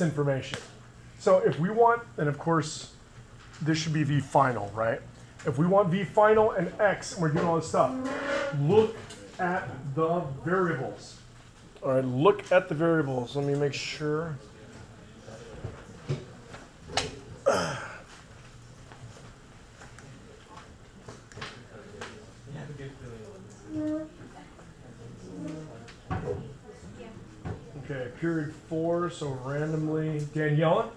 information. So if we want, and of course, this should be V final, right? If we want V final and X, and we're doing all this stuff, look at the variables. All right, look at the variables. Let me make sure. Okay, period 4, so randomly, Danielle,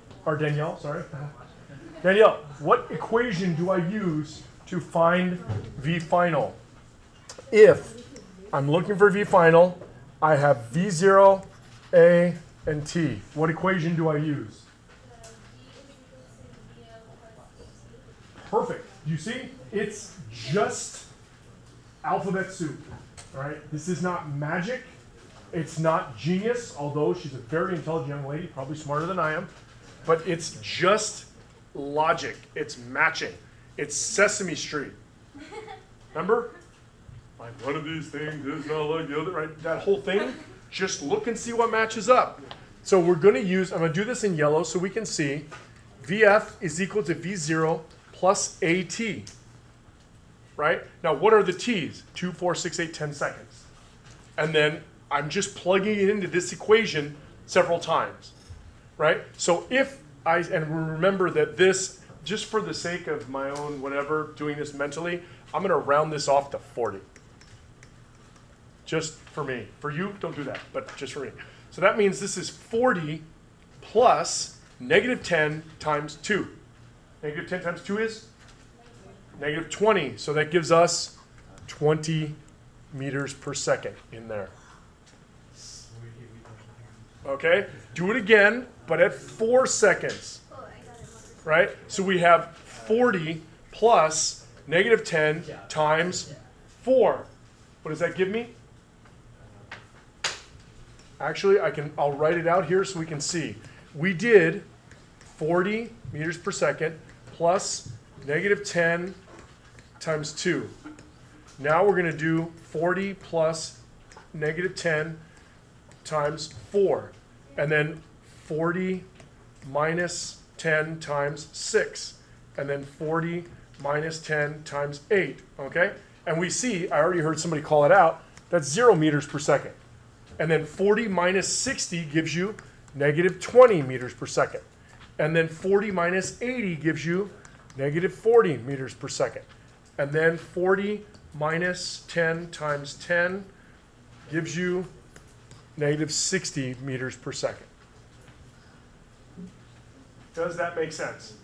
sorry. Danielle, what equation do I use to find V final? If I'm looking for V final, I have V0, A, and T. What equation do I use? Perfect. You see, it's just alphabet soup, right? This is not magic. It's not genius, although she's a very intelligent young lady, probably smarter than I am. But it's just logic. It's matching. It's Sesame Street. Remember? Like, one of these things is not like the other, right? That whole thing. Just look and see what matches up. So we're going to use, I'm going to do this in yellow so we can see. VF is equal to V0 plus AT. Right? Now, what are the T's? 2, 4, 6, 8, 10 seconds. And then I'm just plugging it into this equation several times. Right? So if and remember that this, just for the sake of my own whatever, doing this mentally, I'm going to round this off to 40. Just for me. For you, don't do that, but just for me. So that means this is 40 plus negative 10 times 2. Negative 10 times 2 is? Negative 20. So that gives us 20 meters per second in there. Okay? Do it again, but at 4 seconds. Right? So we have 40 plus negative 10 times 4. What does that give me? Actually, I'll write it out here so we can see. We did 40 meters per second plus negative 10 times 2. Now we're going to do 40 plus negative 10 times 4. And then 40 minus 10 times 6. And then 40 minus 10 times 8. Okay? And we see, I already heard somebody call it out, that's 0 meters per second. And then 40 minus 60 gives you negative 20 meters per second. And then 40 minus 80 gives you negative 40 meters per second. And then 40 minus 10 times 10 gives you negative 60 meters per second. Does that make sense?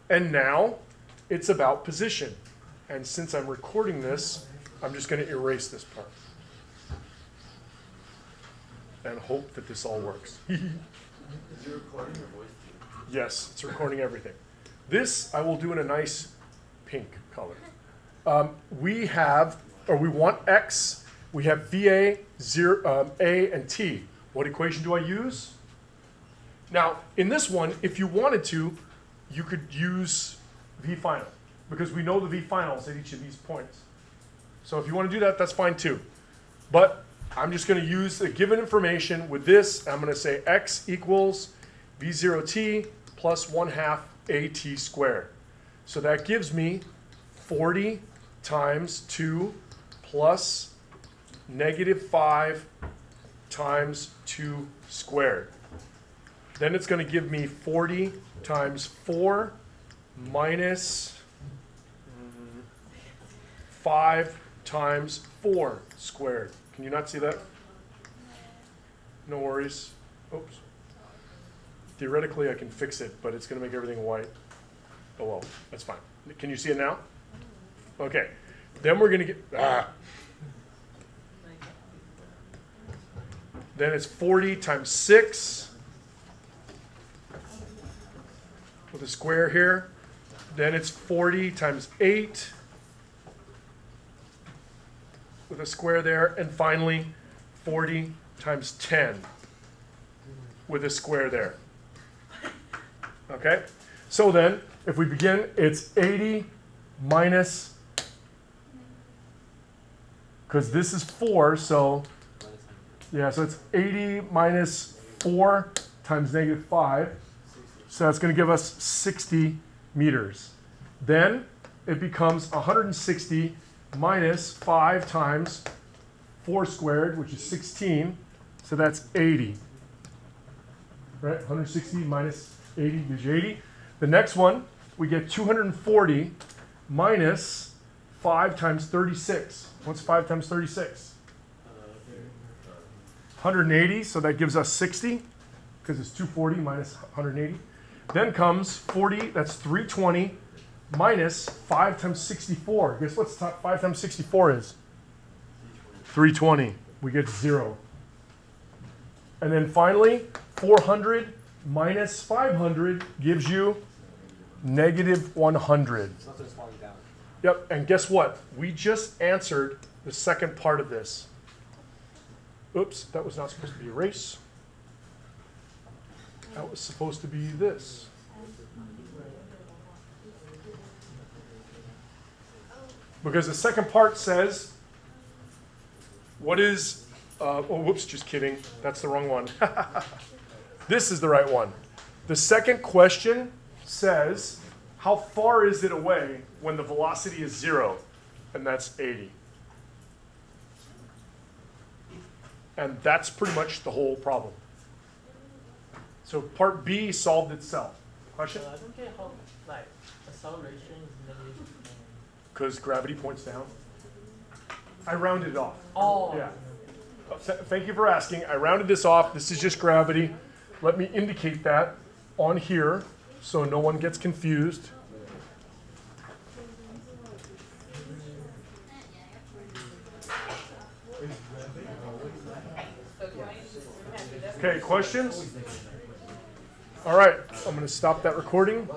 And now it's about position. And since I'm recording this, I'm just going to erase this part. And hope that this all works. Is it recording your voice too? Yes, it's recording everything. This I will do in a nice pink color. We want X, we have VA, A, and T. What equation do I use? Now, in this one, if you wanted to, you could use V final, because we know the V finals at each of these points. So if you want to do that, that's fine too. But I'm just going to use the given information with this. I'm going to say X equals V0t plus 1/2 AT squared. So that gives me 40 times 2 plus negative 5 times 2 squared. Then it's going to give me 40 times 4 minus 5 times 4 squared. Can you not see that? No worries. Oops. Theoretically, I can fix it, but it's going to make everything white. Oh, well, that's fine. Can you see it now? Okay. Then we're going to get... Then it's 40 times 6 with a square here. Then it's 40 times 8 with a square there. And finally, 40 times 10 with a square there. Okay? So then, if we begin, it's 80 minus, because this is 4, so, yeah, so it's 80 minus 4 times negative 5. So that's going to give us 60 meters. Then it becomes 160 minus 5 times 4 squared, which is 16. So that's 80. Right? 160 minus 80 gives you 80. The next one, we get 240 minus 5 times 36. What's 5 times 36? 180, so that gives us 60, because it's 240 minus 180. Then comes 40, that's 320, minus 5 times 64. Guess what's 5 times 64 is? 320. We get 0. And then finally, 400 minus 500 gives you negative 100. Something's falling down. Yep, and guess what? We just answered the second part of this. Oops, that was not supposed to be a race. That was supposed to be this. Because the second part says, what is, oh, whoops, just kidding. That's the wrong one. This is the right one. The second question says, how far is it away when the velocity is 0? And that's 80. And that's pretty much the whole problem. So part B solved itself. Question? I don't get how, like, acceleration is negative. Because gravity points down. I rounded it off. Oh. Yeah. Thank you for asking. I rounded this off. This is just gravity. Let me indicate that on here so no one gets confused. Okay, questions? All right, I'm going to stop that recording.